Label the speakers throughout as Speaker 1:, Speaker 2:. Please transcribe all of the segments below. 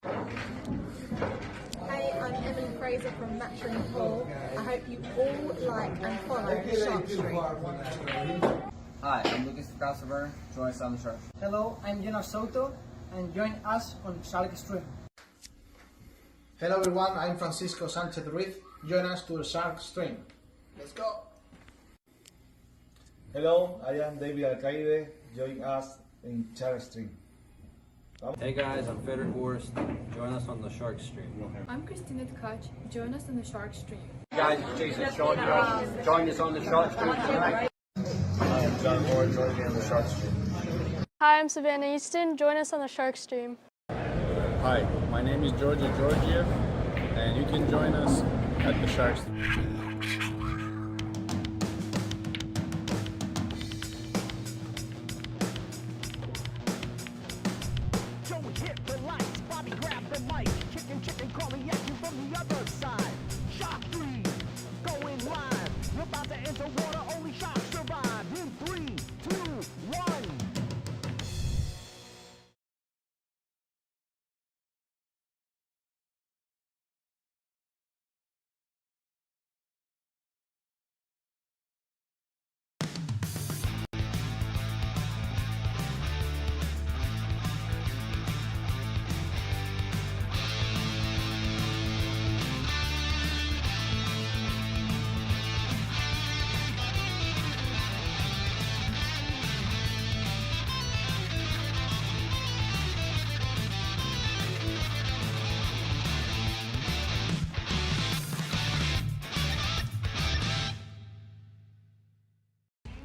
Speaker 1: Hey, I'm Emily Fraser from Matching Paul. I hope you all like and follow Shark Street.
Speaker 2: Hi, I'm Lucas Crossover. Join us on the Shark.
Speaker 3: Hello, I'm Jonas Soto, and join us on Shark Stream.
Speaker 4: Hello everyone, I'm Francisco Sanchez Ruiz. Join us to the Shark Stream. Let's go!
Speaker 5: Hello, I am David Alcaide. Join us in Shark Stream.
Speaker 6: Hey guys, I'm Frederick Horst. Join us on the Shark Stream.
Speaker 7: I'm Christina Tkach. Join us on the Shark Stream.
Speaker 2: Hey guys, it's Jason Shawdrop. Join us on the Shark Stream tonight.
Speaker 5: I am John Moore. Join me on the Shark Stream.
Speaker 8: Hi, I'm Savannah Easton. Join us on the Shark Stream.
Speaker 9: Hi, my name is Georgia Georgiev, and you can join us at the Shark Stream.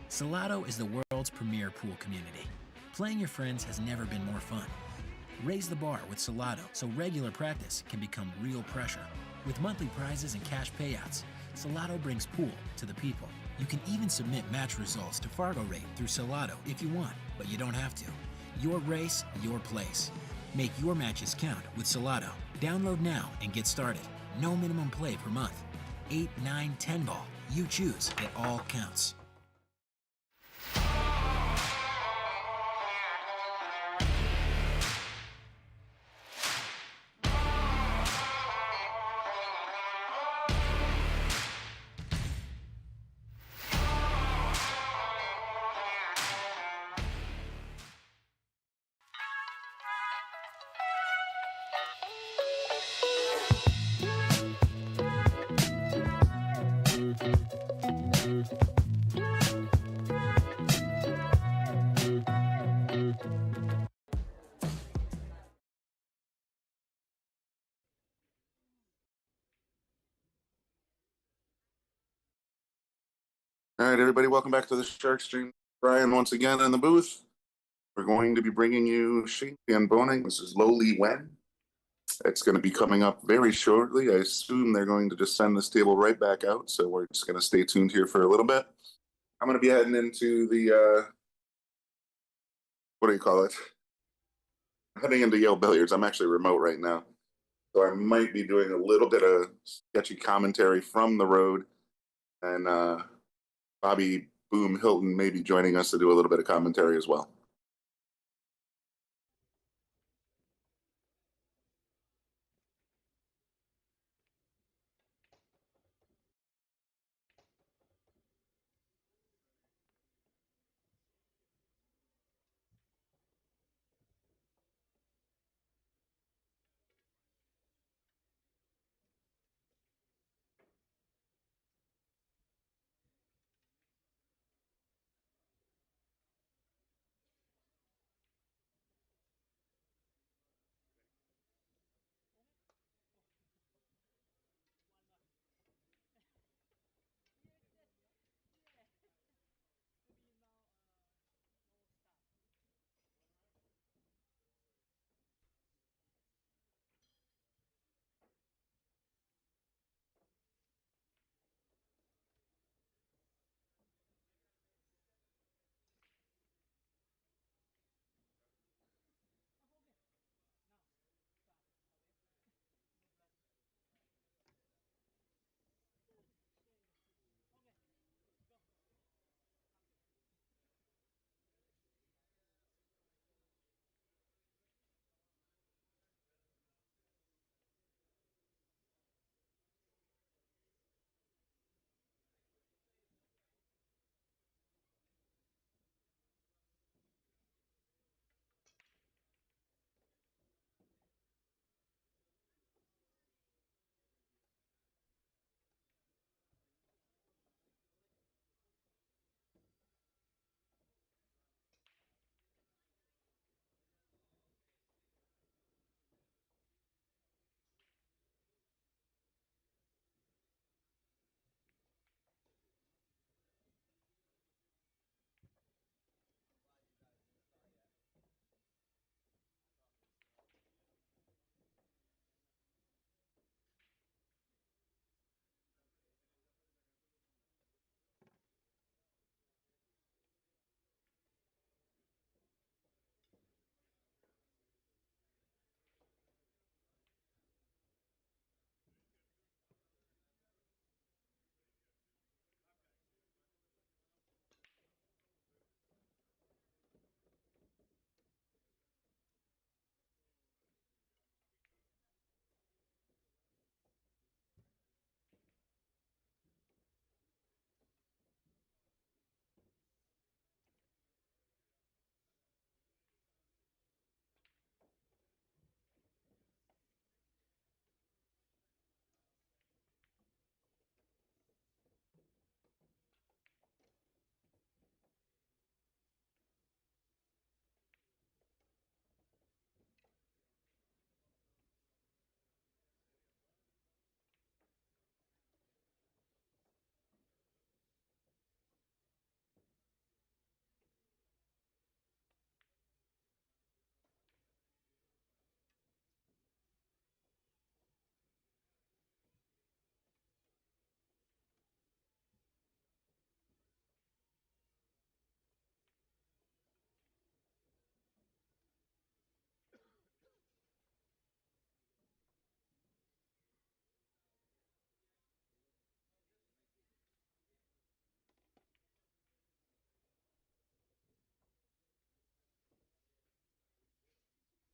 Speaker 10: Salotto is the world's premier pool community. Playing your friends has never been more fun. Raise the bar with Salotto so regular practice can become real pressure. With monthly prizes and cash payouts, Salotto brings pool to the people. You can even submit match results to Fargo Rate through Salotto if you want, but you don't have to. Your race, your place. Make your matches count with Salotto. Download now and get started. No minimum play per month. 8, 9, 10 ball. You choose. It all counts.
Speaker 11: All right, everybody, welcome back to the Shark Stream. Brian once again in the booth. We're going to be bringing you Champion Boening. This is Lowly Wen. It's going to be coming up very shortly. I assume they're going to just send this table right back out, so we're just going to stay tuned here for a little bit. I'm going to be heading into the, what do you call it? Heading into Yale Billiards. I'm actually remote right now, so I might be doing a little bit of sketchy commentary from the road, and Bobby Boom Hilton may be joining us to do a little bit of commentary as well.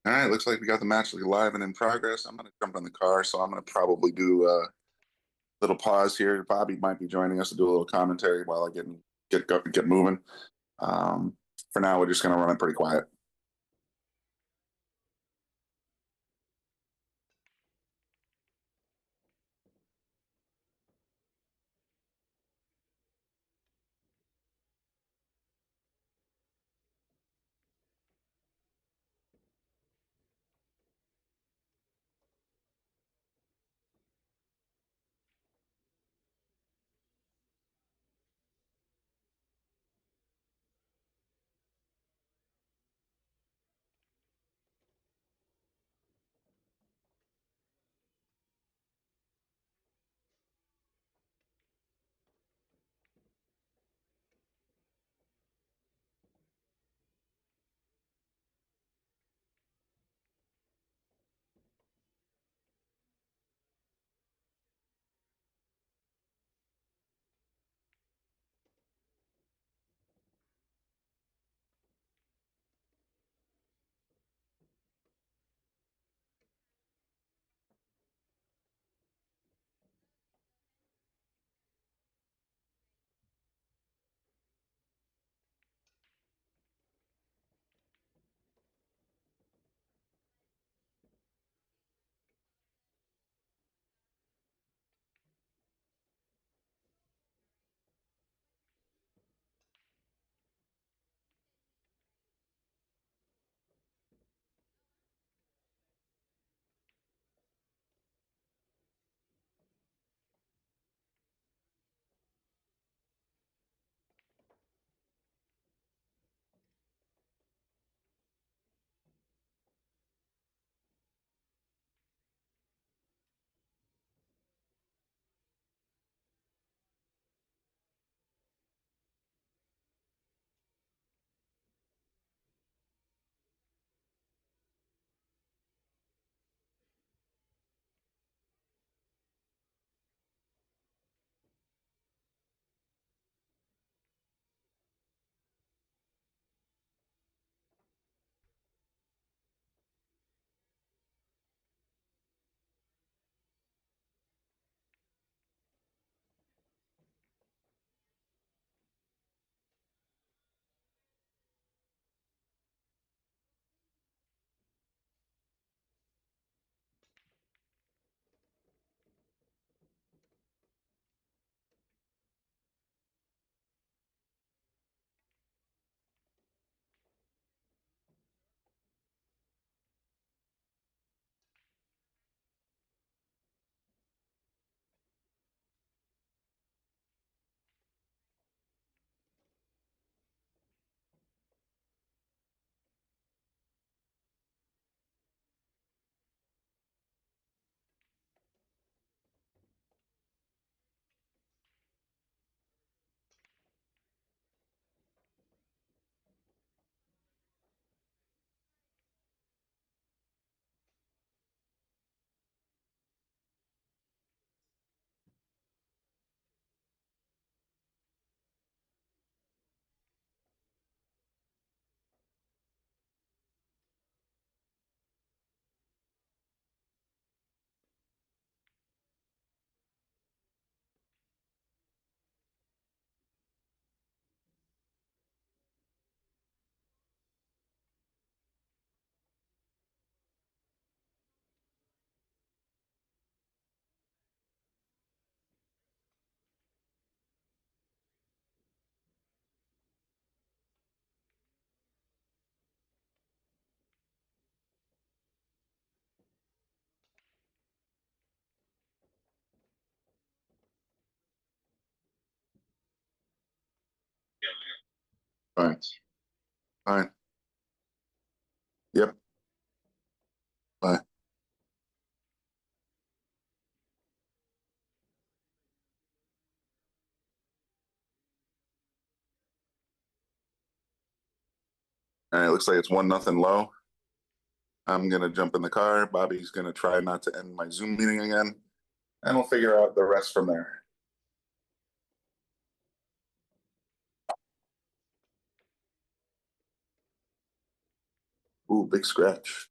Speaker 11: All right, looks like we got the match live and in progress. I'm gonna jump in the car, so I'm gonna probably do a little pause here. Bobby might be joining us to do a little commentary while I get moving. For now, we're just gonna run it pretty quiet. Fine. Fine. Yep. Bye. All right, looks like it's 1-0 low. I'm gonna jump in the car. Bobby's gonna try not to end my Zoom meeting again, and we'll figure out the rest from there. Ooh, big scratch.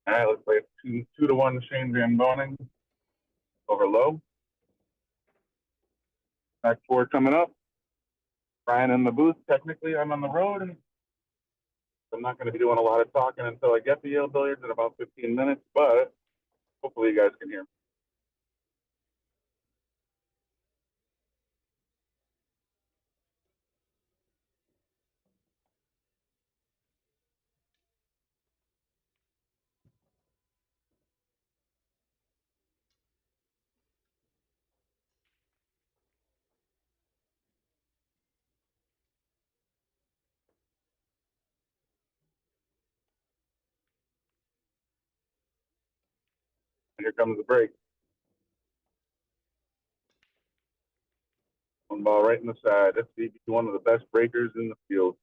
Speaker 11: All right, let's play 2-1 Shane Van Boening over low. Back four coming up. Brian in the booth. Technically, I'm on the road, and I'm not going to be doing a lot of talking until I get to Yale Billiards in about 15 minutes, but hopefully you guys can hear me. Here comes the break. One ball right in the side. That's one of the best breakers in the field.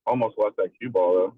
Speaker 11: Almost lost that cue ball, though.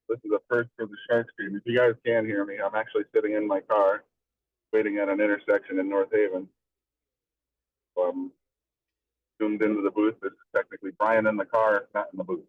Speaker 11: This is a first for the Sharks team. If you guys can hear me, I'm actually sitting in my car waiting at an intersection in North Haven. So I'm zoomed into the booth. This is technically Brian in the car, not in the booth.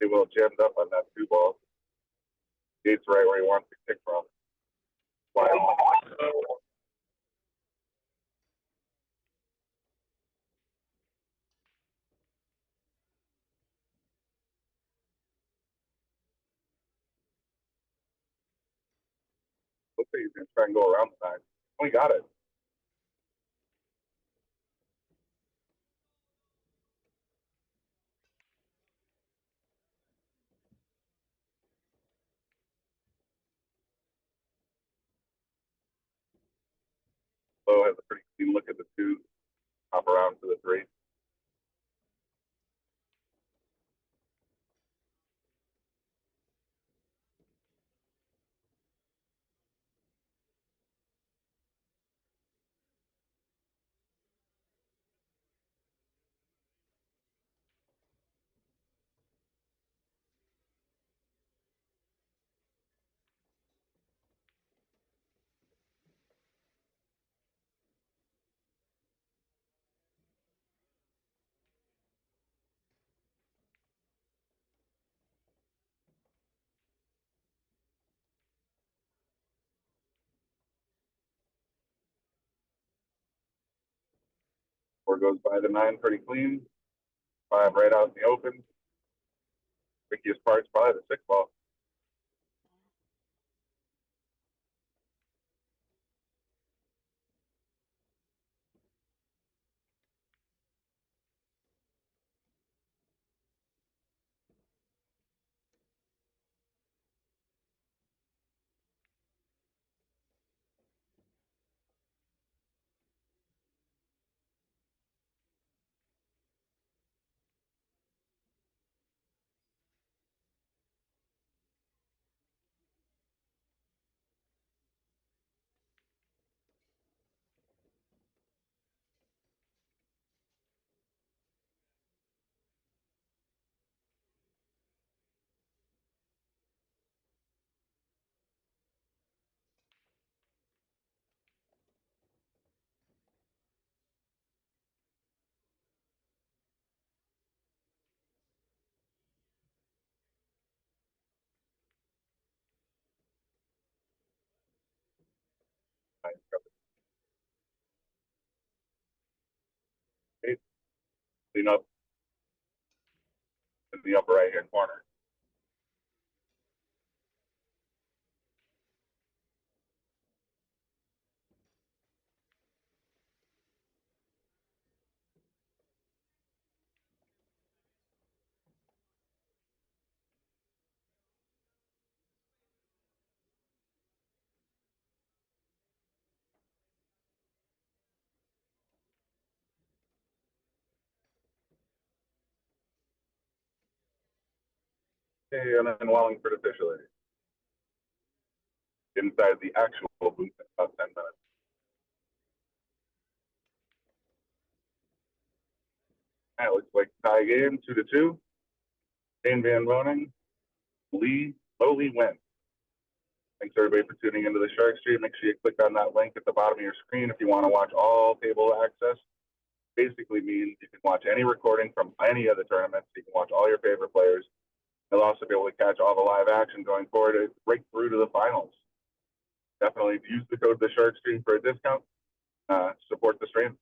Speaker 11: They will jammed up on that two ball. Gates right where he wants to kick from. Wow. Looks like he's going to try and go around the side. Oh, he got it. Lowe has a pretty clean look at the two. Hop around to the three. Four goes by the nine pretty clean. Five right out in the open. Trickiest part's probably the six ball. Okay, clean up in the upper right hand corner. Okay, and then Wallingford officially. Inside the actual booth in about 10 minutes. That looks like tie game, 2-2. Dane Van Boening, Lowly Wins. Thanks everybody for tuning into the Shark Stream. Make sure you click on that link at the bottom of your screen if you want to watch all table access. Basically means you can watch any recording from any of the tournaments. You can watch all your favorite players. You'll also be able to catch all the live action going forward right through to the finals. Definitely use the code TheSharkStream for a discount. Support the stream.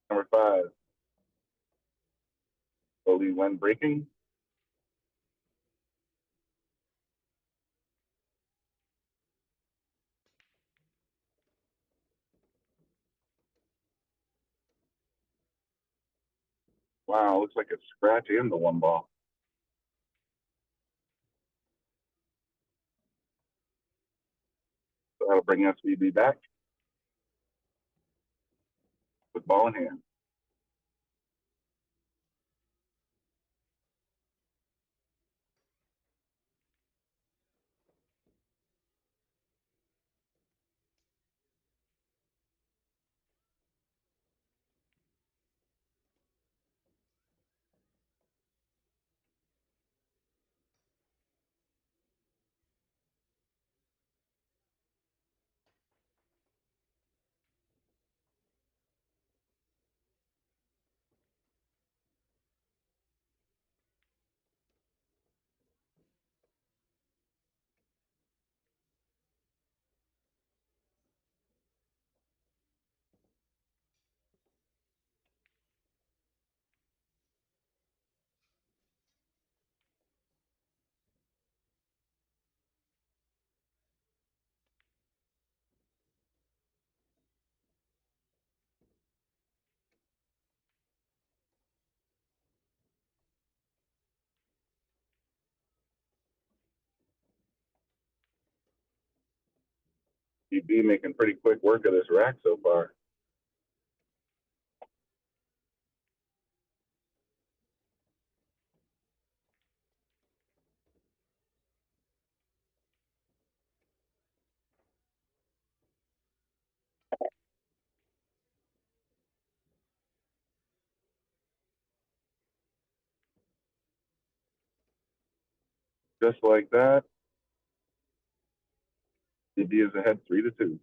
Speaker 11: Number 5, slowly when breaking. Wow, looks like it's scratch in the one ball. So that'll bring SVB back with ball in hand. DB making pretty quick work of this rack so far. Just like that, DB is ahead 3-2.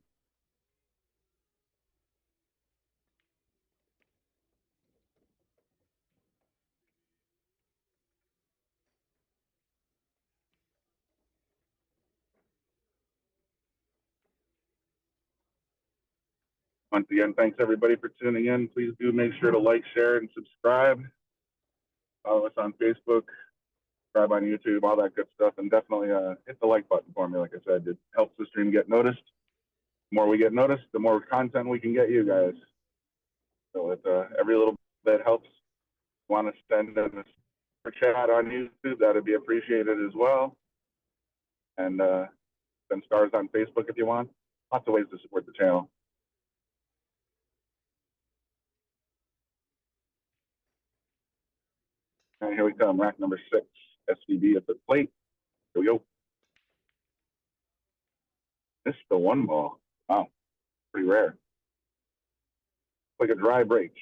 Speaker 11: Once again, thanks everybody for tuning in. Please do make sure to like, share, and subscribe. Follow us on Facebook, subscribe on YouTube, all that good stuff, and definitely hit the like button for me. Like I said, it helps the stream get noticed. The more we get noticed, the more content we can get you guys. So every little bit helps. Want to send a super chat on YouTube, that'd be appreciated as well. And send stars on Facebook if you want. Lots of ways to support the channel. And here we come, rack number 6, SVB at the plate. Here we go. This is the one ball. Wow, pretty rare. Like a dry break.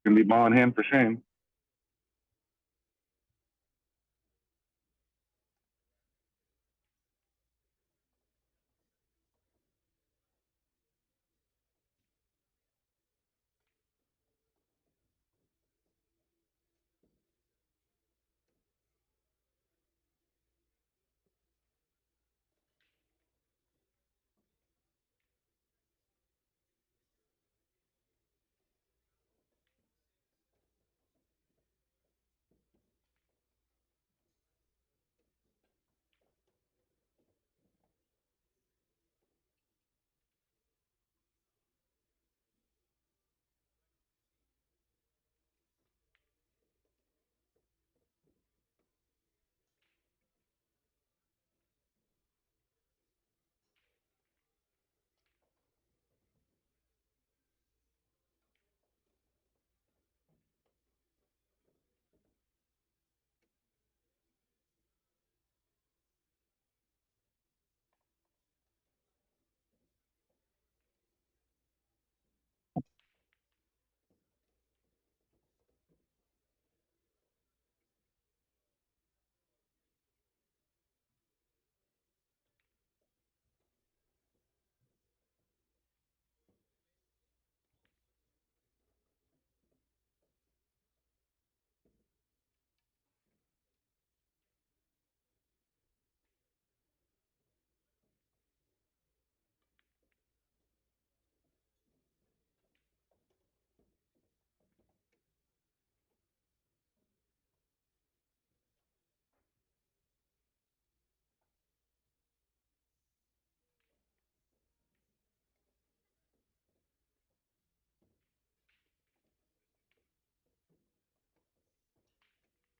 Speaker 11: Gonna be ball in hand for Shane.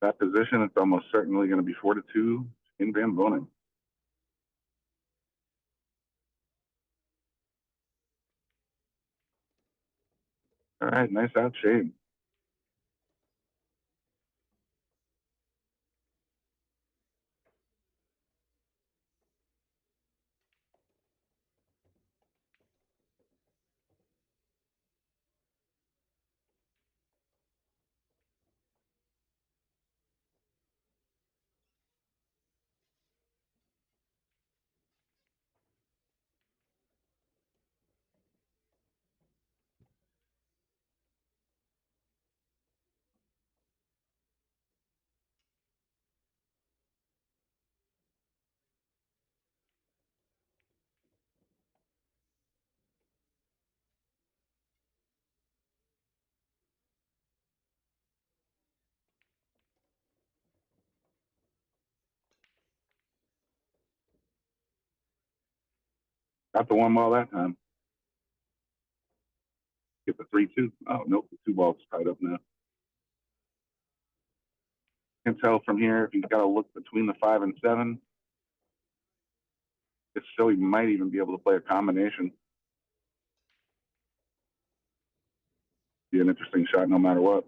Speaker 11: That position, it's almost certainly going to be 4-2 in Van Boening. All right, nice out, Shane. Got the one ball that time. Get the 3-2. Oh, nope, the 2 balls tied up now. Can tell from here if he's got to look between the 5 and 7. If so, he might even be able to play a combination. Be an interesting shot no matter what.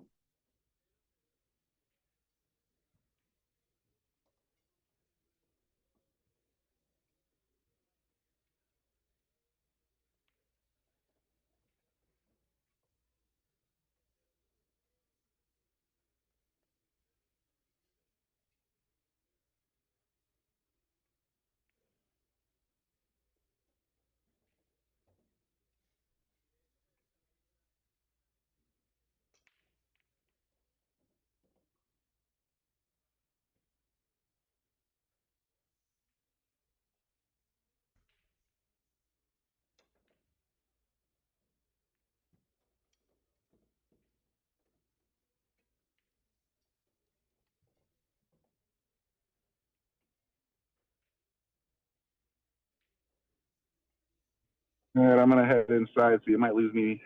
Speaker 11: All right, I'm going to head inside, so you might lose me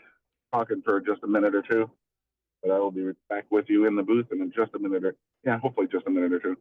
Speaker 11: talking for just a minute or two. But I will be back with you in the booth in just a minute hopefully just a minute or two.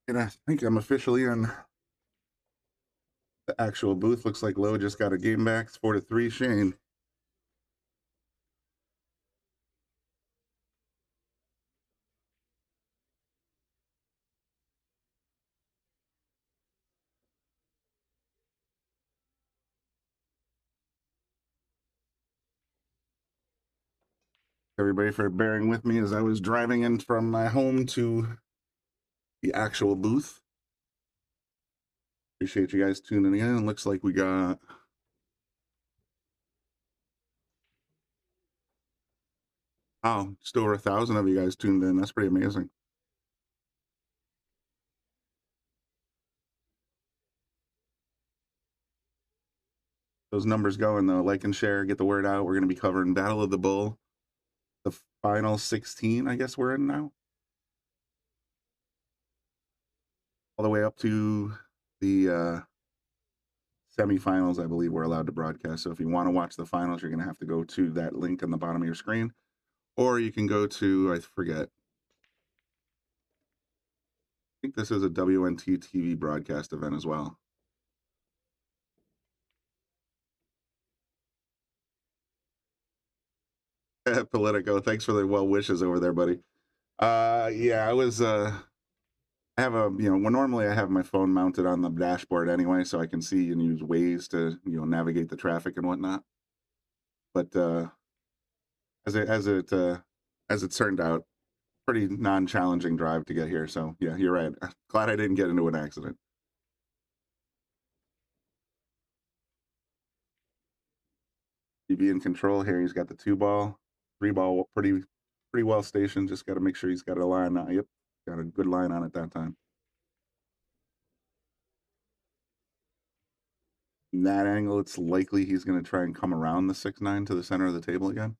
Speaker 11: And I think I'm officially in the actual booth. Looks like Lowe just got a game back. It's 4-3, Shane. Everybody for bearing with me as I was driving in from my home to the actual booth. Appreciate you guys tuning in. Looks like we got just over 1,000 of you guys tuned in. That's pretty amazing. Those numbers going though. Like and share, get the word out. We're going to be covering Battle of the Bull, the final 16, I guess we're in now. All the way up to the semifinals, I believe we're allowed to broadcast. So if you want to watch the finals, you're going to have to go to that link on the bottom of your screen. Or you can go to, I forget, I think this is a WNT TV broadcast event as well. Politico, thanks for the well wishes over there, buddy. Yeah, I have well, normally I have my phone mounted on the dashboard anyway, so I can see and use Waze to, navigate the traffic and whatnot. But as it turned out, pretty non-challenging drive to get here. So yeah, you're right. Glad I didn't get into an accident. He'd be in control here. He's got the 2-ball, 3-ball, pretty well stationed. Just got to make sure he's got a line on. Yep, got a good line on it that time. In that angle, it's likely he's going to try and come around the 6-9 to the center of the table again.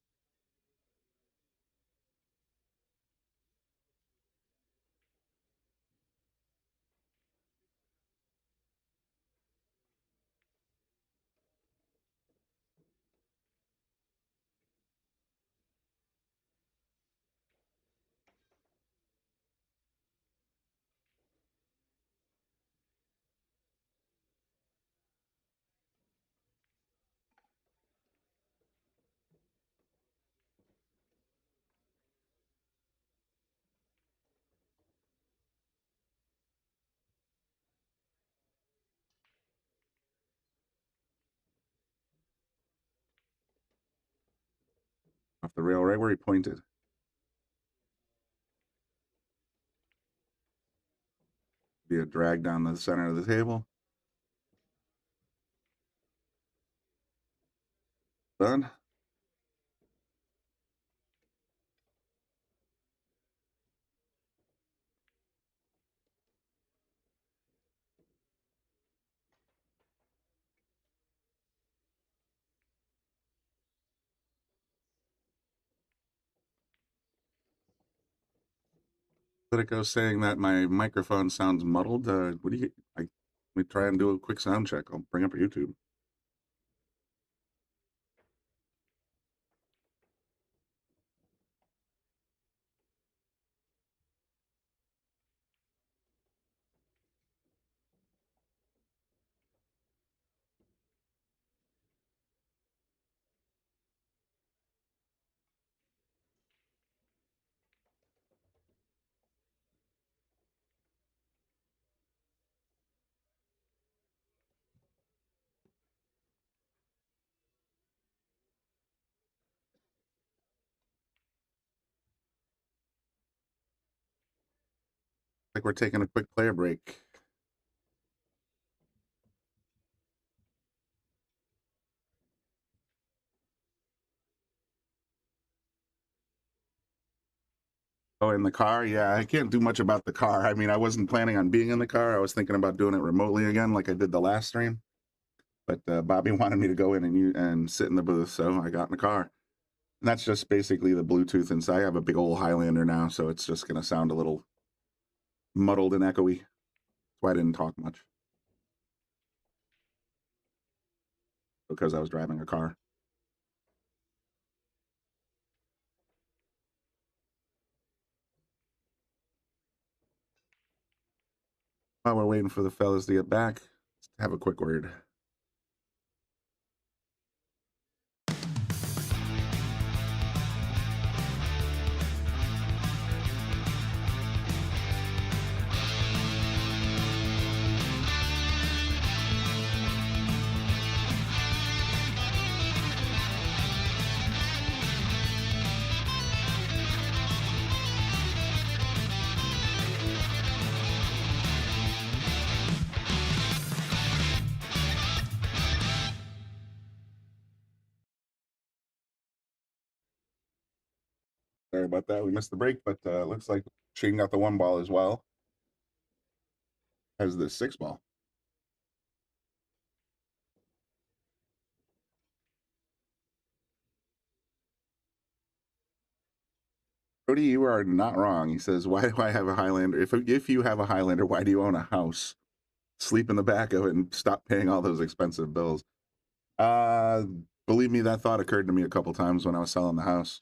Speaker 11: Off the rail, right where he pointed. Be a drag down the center of the table. Done. Politico saying that my microphone sounds muddled. What do you? Let me try and do a quick sound check. I'll bring up YouTube. Like we're taking a quick player break. Oh, in the car? Yeah, I can't do much about the car. I mean, I wasn't planning on being in the car. I was thinking about doing it remotely again, like I did the last stream. But Bobby wanted me to go in and sit in the booth, so I got in the car. And that's just basically the Bluetooth inside. I have a big old Highlander now, so it's just going to sound a little muddled and echoey. That's why I didn't talk much. Because I was driving a car. While we're waiting for the fellas to get back, let's have a quick word. Sorry about that. We missed the break, but looks like Shane got the 1 ball as well as the 6 ball. Cody, you are not wrong. He says, "Why do I have a Highlander? If you have a Highlander, why do you own a house? Sleep in the back of it and stop paying all those expensive bills." Believe me, that thought occurred to me a couple times when I was selling the house.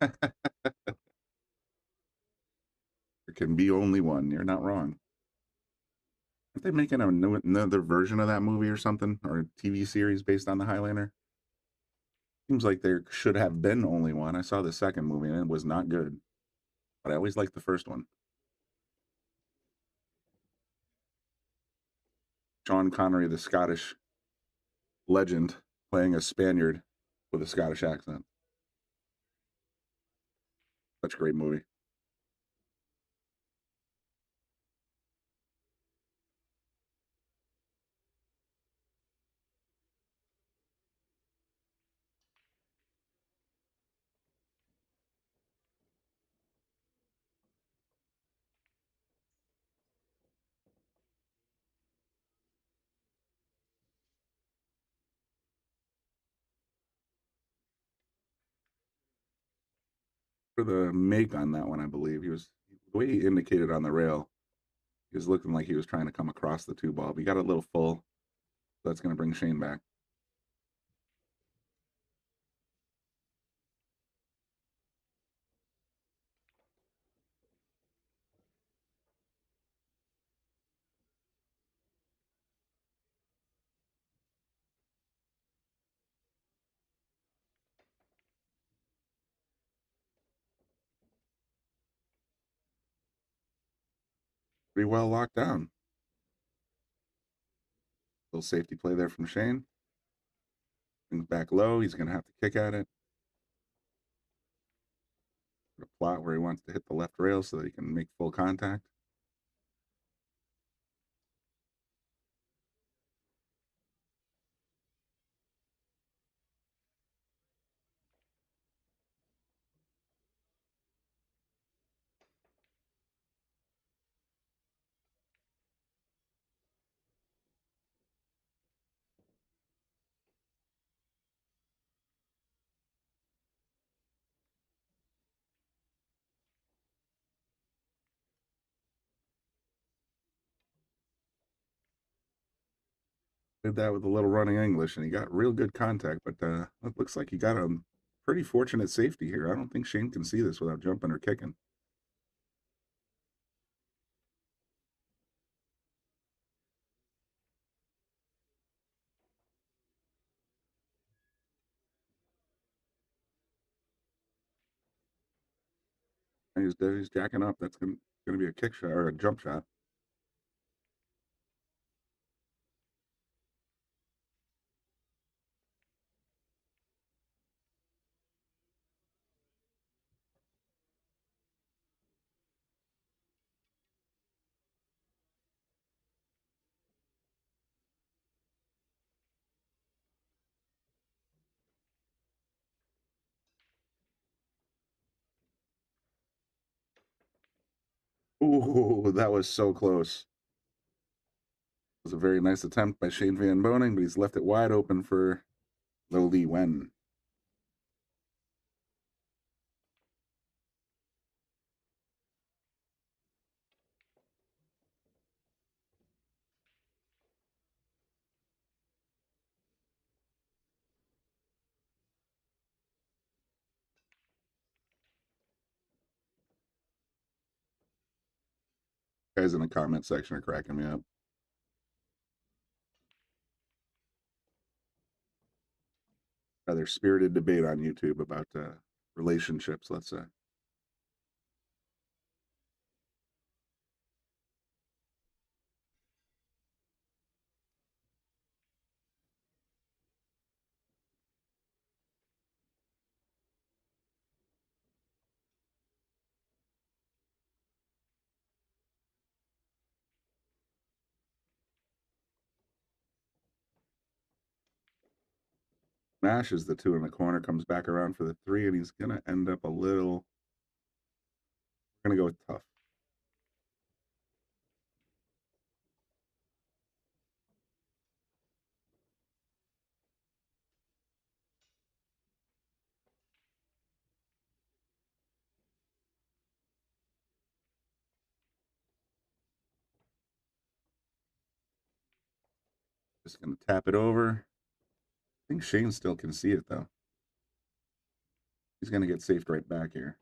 Speaker 11: There can be only one. You're not wrong. Aren't they making another version of that movie or something, or a TV series based on the Highlander? Seems like there should have been only one. I saw the second movie and it was not good, but I always liked the first one. Sean Connery, the Scottish legend, playing a Spaniard with a Scottish accent. Such a great movie. For the make on that one, I believe the way he indicated on the rail, he was looking like he was trying to come across the 2 ball. But he got a little full. So that's going to bring Shane back. Pretty well locked down. Little safety play there from Shane. Brings back low. He's going to have to kick at it. Put a plot where he wants to hit the left rail so that he can make full contact. Did that with a little running English, and he got real good contact, but it looks like he got a pretty fortunate safety here. I don't think Shane can see this without jumping or kicking. He's jacking up. That's going to be a kick shot or a jump shot. Ooh, that was so close. It was a very nice attempt by Shane Van Boening, but he's left it wide open for Lo Lee Wen. Guys in the comment section are cracking me up. Rather spirited debate on YouTube about relationships, let's say. Smashes the 2 in the corner, comes back around for the 3, and he's going to end up a little... We're going to go with tough. Just going to tap it over. I think Shane still can see it, though. He's going to get safed right back here.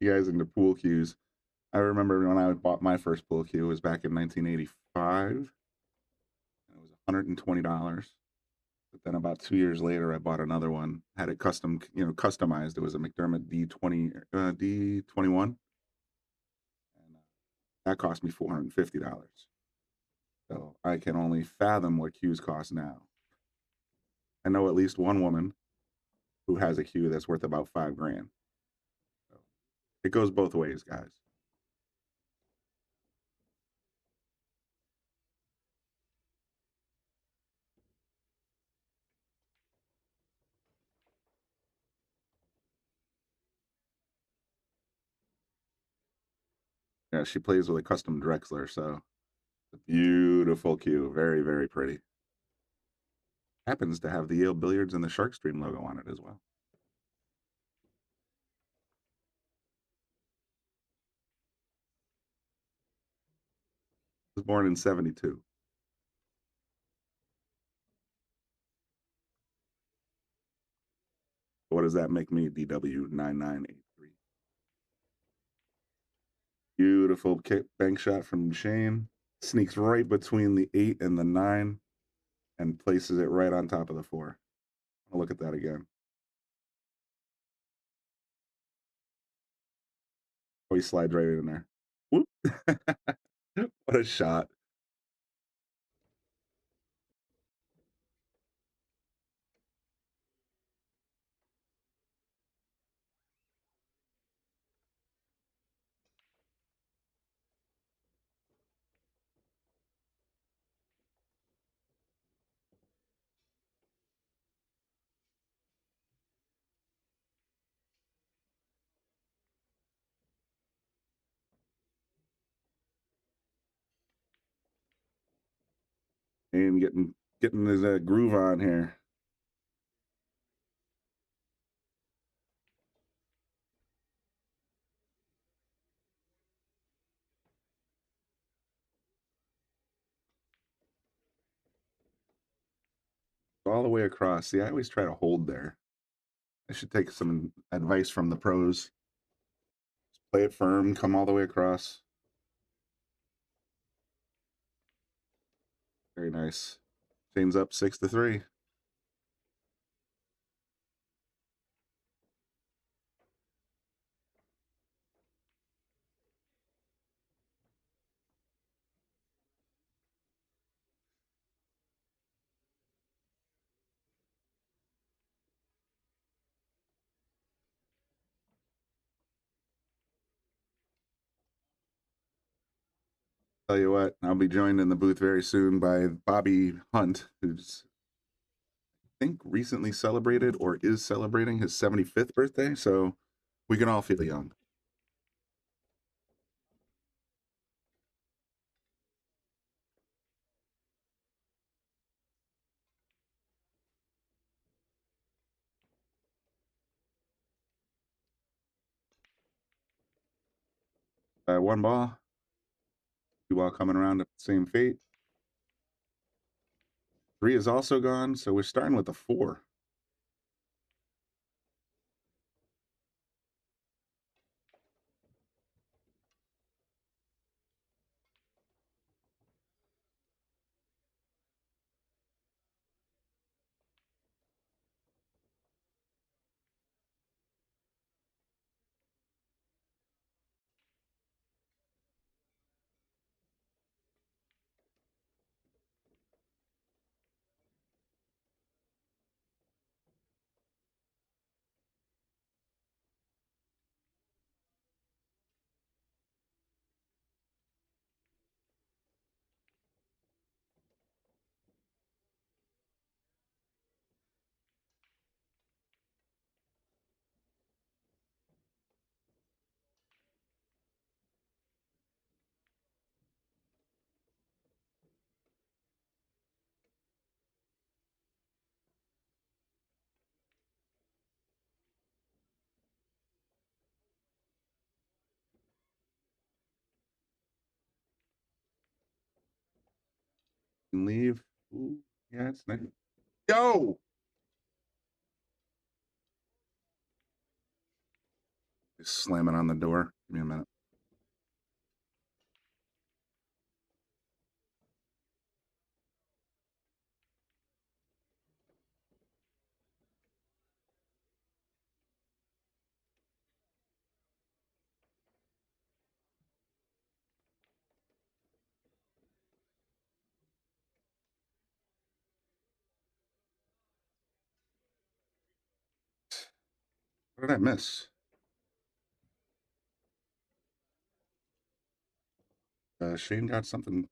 Speaker 11: You guys into pool cues. I remember when I bought my first pool cue, it was back in 1985. And it was $120. But then about 2 years later, I bought another one. Had it customized. It was a McDermott D21. And that cost me $450. So I can only fathom what cues cost now. I know at least one woman who has a cue that's worth about $5,000. So it goes both ways, guys. Yeah, she plays with a custom Drexler, so a beautiful cue. Very, very pretty. Happens to have the Yale Billiards and the Shark Stream logo on it as well. Was born in 72. What does that make me? DW9983. Beautiful kick bank shot from Shane. Sneaks right between the 8 and the 9 and places it right on top of the 4. I'll look at that again. Oh, he slides right in there. Whoop. What a shot. And getting his groove on here. All the way across. See, I always try to hold there. I should take some advice from the pros. Just play it firm, come all the way across. Very nice. Shane's up 6-3. Tell you what, I'll be joined in the booth very soon by Bobby Hunt, who's I think recently celebrated or is celebrating his 75th birthday. So we can all feel young. One ball. Two ball coming around at the same fate. 3 is also gone, so we're starting with a 4. And leave. Ooh, yeah, it's nice. Yo! Just slamming on the door. Give me a minute. What did I miss? Shane got something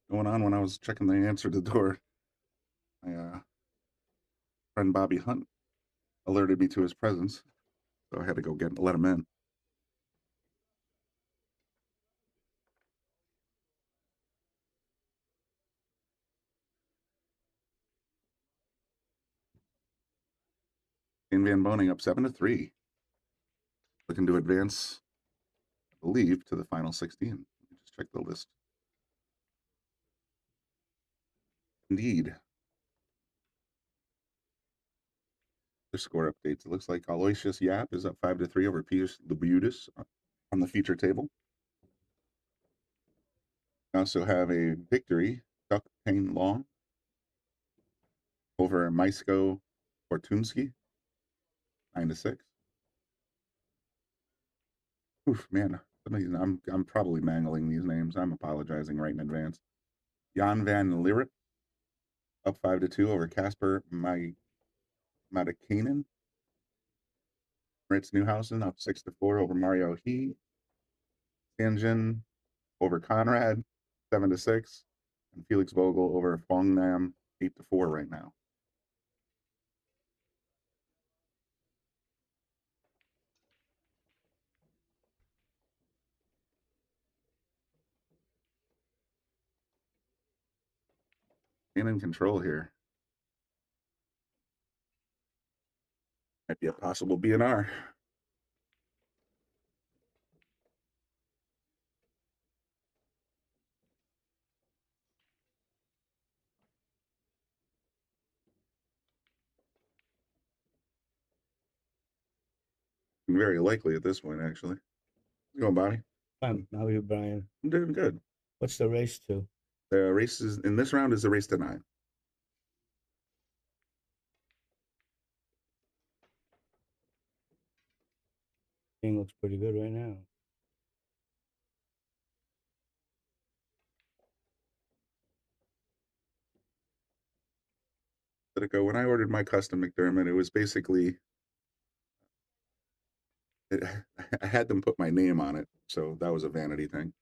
Speaker 11: going on when I was checking the answer to the door. My friend Bobby Hunt alerted me to his presence, so I had to go let him in. Shane Van Boening up 7-3. Looking to advance, I believe, to the final 16. Let me just check the list. Indeed. The score updates. It looks like Aloysius Yap is up 5-3 over Pius Libutis on the feature table. We also have a victory, Duck Payne Long over Maisko Fortunsky, 9-6. Oof, man, I'm probably mangling these names. I'm apologizing right in advance. Jan van Lierop up 5-2 over Casper Matikainen. Ritz Newhausen up 6-4 over Mario He. Tianjin over Conrad, 7-6. And Felix Vogel over Fong Nam, 8-4 right now. In control here. Might be a possible BNR. Very likely at this point, actually. How's it going, Bobby?
Speaker 5: Fine. How are you, Brian?
Speaker 11: I'm doing good.
Speaker 5: What's the race to?
Speaker 11: The race is in this round is the race to 9.
Speaker 5: Thing looks pretty good right now.
Speaker 11: Let it go. When I ordered my custom McDermott, it was basically I had them put my name on it, so that was a vanity thing.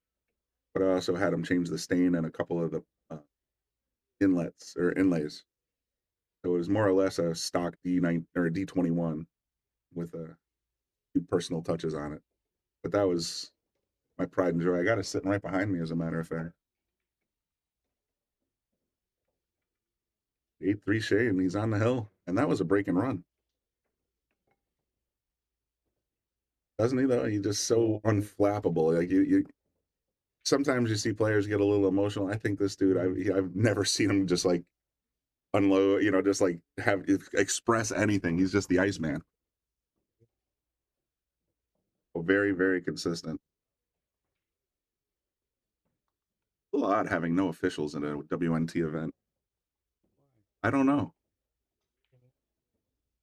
Speaker 11: But I also had them change the stain and a couple of the inlets or inlays. So it was more or less a stock D9 or D21 with a few personal touches on it. But that was my pride and joy. I got it sitting right behind me, as a matter of fact. 8-3 Shea, and he's on the hill. And that was a break and run. Doesn't he, though? He's just so unflappable. Like sometimes you see players get a little emotional. I think this dude, I've never seen him just like unload, just like express anything. He's just the Iceman. Very, very consistent. A little odd having no officials in a WNT event. I don't know.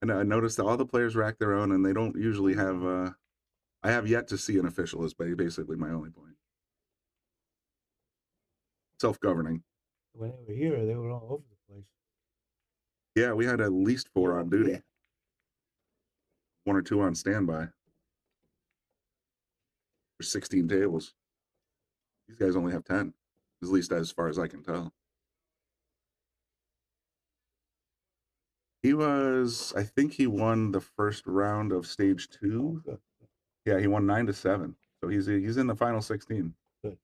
Speaker 11: And I noticed that all the players rack their own, and they don't usually have. I have yet to see an official. Is basically my only point. Self-governing.
Speaker 5: When they were here, they were all over the place.
Speaker 11: Yeah, we had at least 4 on duty.
Speaker 5: Yeah.
Speaker 11: 1 or 2 on standby. There's 16 tables. These guys only have 10, at least as far as I can tell. I think he won the first round of stage 2.
Speaker 5: Good.
Speaker 11: Yeah, he won 9-7. So he's in the final 16.
Speaker 5: Good.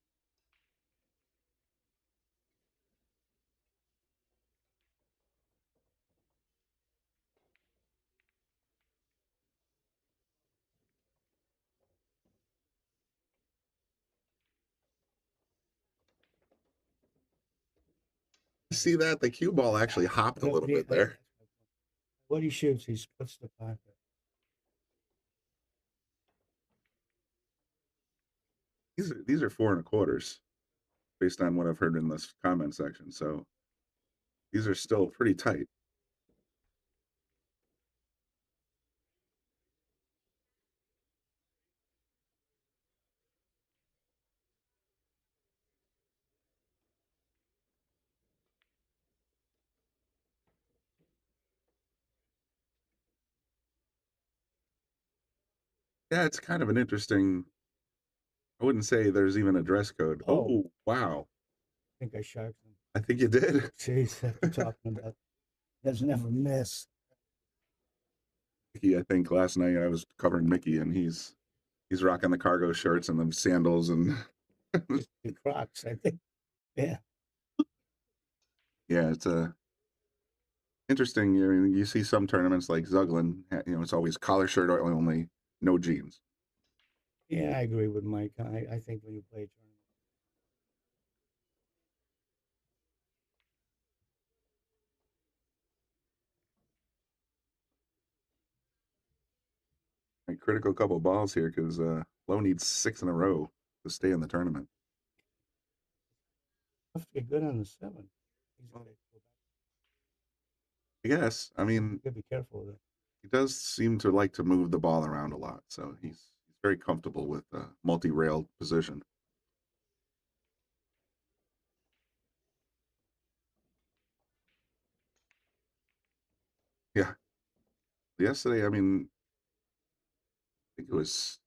Speaker 11: See that? The cue ball actually hopped a little bit there.
Speaker 5: What he shoots, he splits the pocket.
Speaker 11: These are 4 1/4s, based on what I've heard in this comment section. So these are still pretty tight. Yeah, it's kind of an interesting. I wouldn't say there's even a dress code. Oh wow!
Speaker 5: I think I sharked him.
Speaker 11: I think you did.
Speaker 5: Jeez, that's what I'm talking about. Doesn't ever miss.
Speaker 11: Mickey, I think last night I was covering Mickey, and he's rocking the cargo shirts and the sandals and
Speaker 5: The Crocs, I think. Yeah.
Speaker 11: yeah, it's a interesting. You see some tournaments like Zuglin, it's always collar shirt only, no jeans.
Speaker 5: Yeah, I agree with Mike. I think when you play a tournament.
Speaker 11: A critical couple balls here because Lowe needs 6 in a row to stay in the tournament.
Speaker 5: Have to get good on the 7. He's got to go back.
Speaker 11: I guess. I mean,
Speaker 5: You got to be careful with it.
Speaker 11: he does seem to like to move the ball around a lot, so he's very comfortable with multi-rail position. Yeah. Yesterday, I mean, I think it was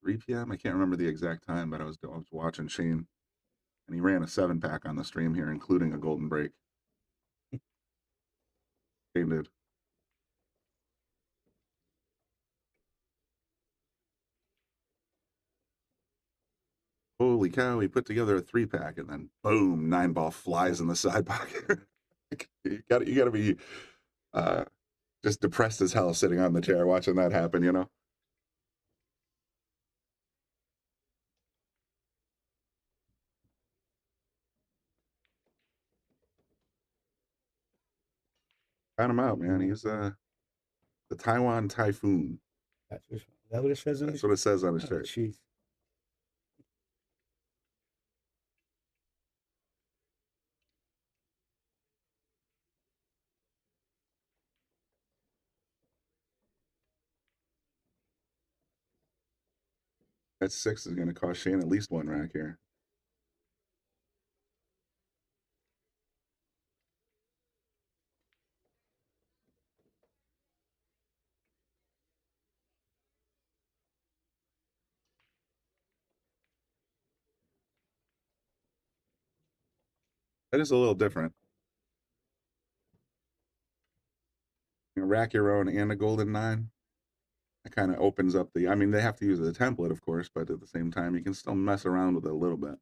Speaker 11: 3 p.m. I can't remember the exact time, but I was watching Shane, and he ran a 7-pack on the stream here, including a golden break. Shane did. Holy cow! He put together a 3-pack, and then boom, 9-ball flies in the side pocket. you got to be just depressed as hell sitting on the chair watching that happen. Count him out, man. He's the Taiwan Typhoon.
Speaker 5: Is that what it says on
Speaker 11: That's what it says on his shirt.
Speaker 5: Jeez.
Speaker 11: That 6 is going to cost Shane at least 1 rack here. That is a little different. Rack your own and a golden 9. It kind of opens up I mean, they have to use the template, of course, but at the same time, you can still mess around with it a little bit.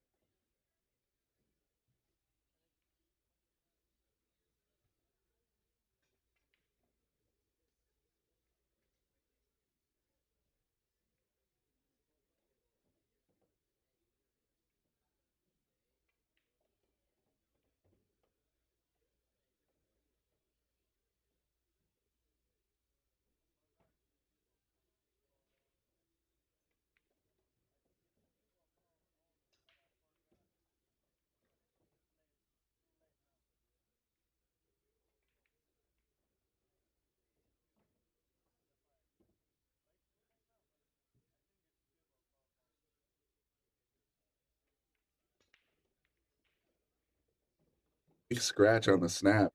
Speaker 11: Big scratch on the snap.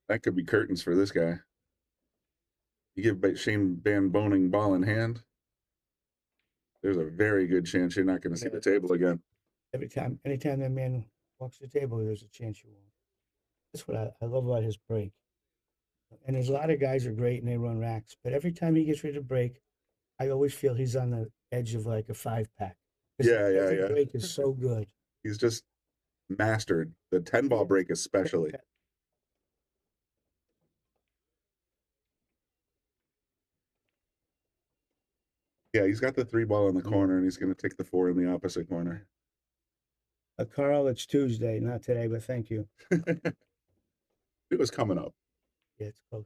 Speaker 11: That could be curtains for this guy. You give Shane Van Boening ball in hand, there's a very good chance you're not going to see the table again.
Speaker 5: Anytime that man walks the table, there's a chance you won't. That's what I love about his break. And there's a lot of guys are great and they run racks, but every time he gets ready to break, I always feel he's on the edge of like a 5-pack.
Speaker 11: Yeah.
Speaker 5: Break is so good.
Speaker 11: He's just mastered the 10-ball break, especially. Yeah, he's got the 3-ball in the corner, and he's going to take the 4 in the opposite corner.
Speaker 5: Carl, it's Tuesday, not today, but thank you.
Speaker 11: It was coming up.
Speaker 5: Yeah, it's close.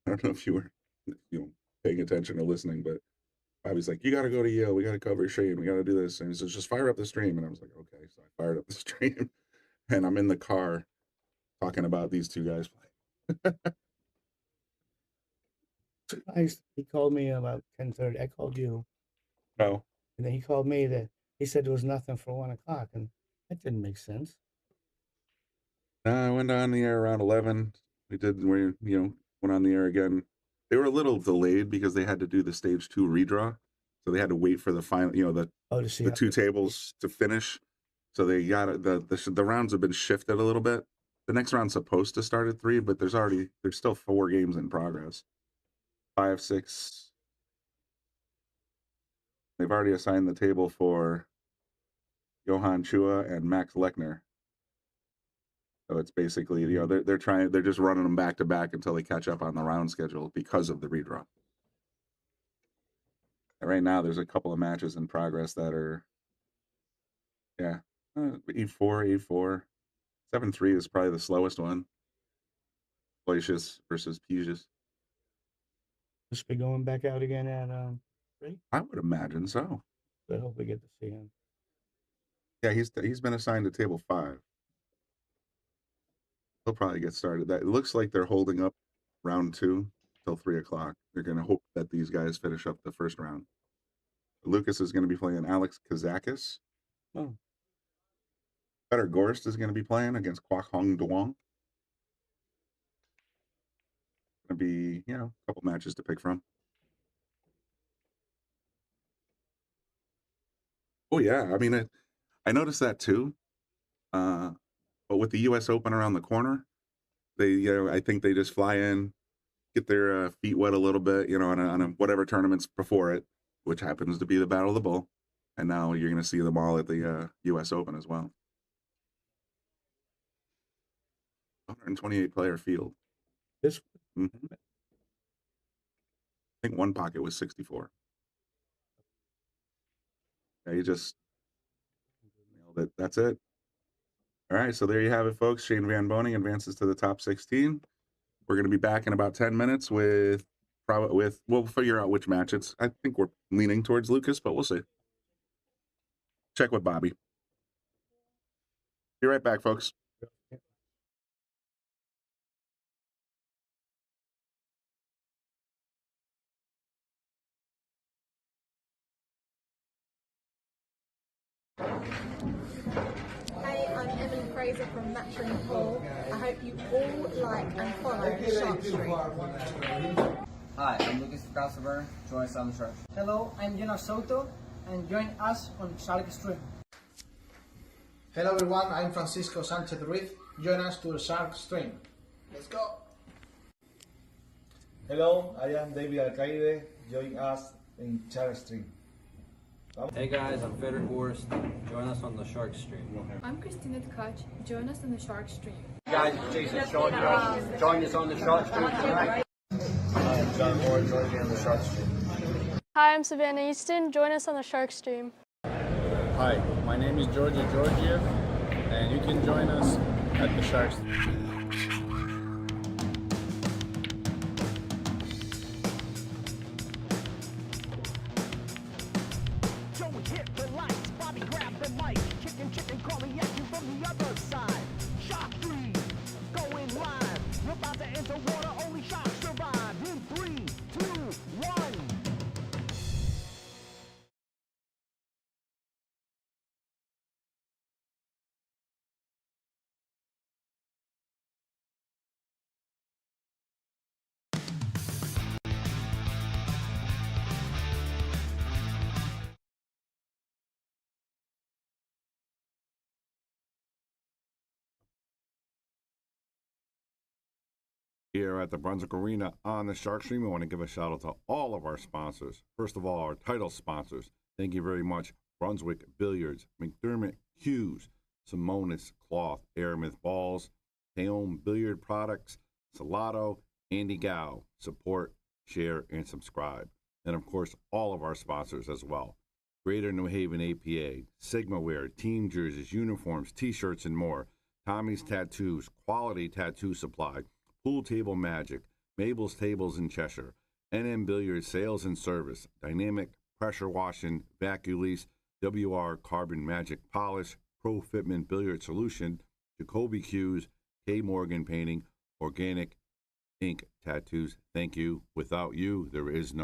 Speaker 11: I don't know if you were paying attention or listening, but Bobby's like, you got to go to Yale. We got to cover Shane. We got to do this. And he says, just fire up the stream. And I was like, okay. So I fired up the stream, and I'm in the car talking about these two guys playing.
Speaker 5: He called me about 10:30. I called you.
Speaker 11: No.
Speaker 5: And then he called me he said there was nothing for 1 o'clock, and that didn't make sense.
Speaker 11: I went on the air around 11. We went on the air again. They were a little delayed because they had to do the stage 2 redraw. So they had to wait for the final, the 2 tables to finish. So they got the rounds have been shifted a little bit. The next round's supposed to start at 3, but there's still 4 games in progress. 5, 6. They've already assigned the table for Johan Chua and Max Lechner. So it's basically, they're just running them back to back until they catch up on the round schedule because of the redraw. And right now, there's a couple of matches in progress that are, 8-4, 8-4. 7-3 is probably the slowest one. Glacius versus Pugis.
Speaker 5: Must be going back out again at 3?
Speaker 11: I would imagine so.
Speaker 5: I hope we get to see him.
Speaker 11: Yeah, he's been assigned to table 5. He'll probably get started. It looks like they're holding up round 2 till 3 o'clock. They're going to hope that these guys finish up the first round. Lucas is going to be playing Alex Kazakis.
Speaker 5: Oh.
Speaker 11: Peter Gorst is going to be playing against Kwak Hong Duong. Going to be, a couple matches to pick from. Oh, yeah. I mean, I noticed that too. But with the U.S. Open around the corner, I think they just fly in, get their feet wet a little bit, on a whatever tournaments before it, which happens to be the Battle of the Bull. And now you're going to see them all at the U.S. Open as well. 128 player field.
Speaker 5: This.
Speaker 11: Mm-hmm. I think one pocket was 64. Yeah, you just nailed it. That's it. All right, so there you have it, folks. Shane Van Boening advances to the top 16. We're going to be back in about 10 minutes we'll figure out which match it's. I think we're leaning towards Lucas, but we'll see. Check with Bobby. Be right back, folks.
Speaker 1: Hey, I'm Emily Fraser from Matching Pool. I hope you all like and follow Shark Street.
Speaker 2: Hi, I'm Lucas Christopher. Join us on the Shark.
Speaker 3: Hello, I'm Jonas Soto, and join us on Shark Stream.
Speaker 4: Hello everyone, I'm Francisco Sanchez Ruiz. Join us to the Shark Stream. Let's go.
Speaker 12: Hello, I am David Alcaide. Join us in Shark Stream.
Speaker 6: Hey guys, I'm Frederick Horst. Join us on the Shark Stream.
Speaker 7: I'm Christina Tkach. Join us on the Shark Stream.
Speaker 13: Guys, it's Jason Short. Join us on the Shark Stream tonight.
Speaker 12: I'm John Moore. Join me on the Shark Stream.
Speaker 8: Hi, I'm Savannah Easton. Join us on the Shark Stream.
Speaker 9: Hi, my name is Georgia Georgiev, and you can join us at the Shark Stream.
Speaker 14: about to enter water, only sharks survive. In 3, 2, 1.
Speaker 15: Here at the Brunswick Arena on the Shark Stream, I want to give a shout out to all of our sponsors. First of all, our title sponsors. Thank you very much. Brunswick Billiards, McDermott Hughes, Simonis Cloth, Aramith Balls, Taom Billiard Products, Salotto, Andy Gow. Support, share, and subscribe. And of course, all of our sponsors as well. Greater New Haven APA, Sigma Wear, team jerseys, uniforms, t-shirts, and more. Tommy's Tattoos, quality tattoo supply. Pool Table Magic, Mabel's Tables in Cheshire, NM Billiards Sales and Service, Dynamic Pressure Washing, Vaculease, WR Carbon Magic Polish, Pro Fitment Billiard Solution, Jacoby Hughes, K. Morgan Painting, Organic Ink Tattoos. Thank you. Without you, there is no